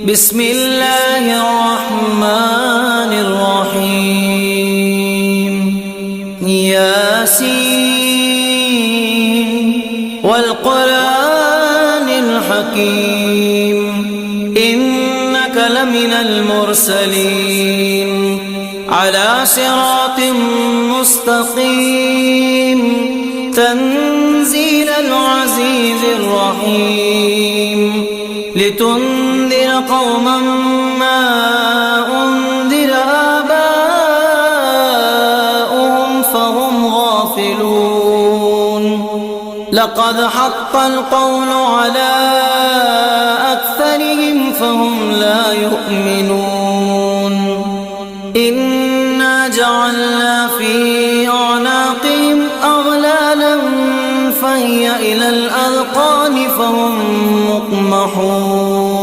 بسم الله الرحمن الرحيم ياسين والقرآن الحكيم إنك لمن المرسلين على صراط مستقيم تنزيل العزيز الرحيم لتنذر قوما ما أنذر آباؤهم فهم غافلون لقد حق القول على أكثرهم فهم لا يؤمنون إنا جعلنا في أعناقهم أغلالا فهي إلى الأذقان فهم مقمحون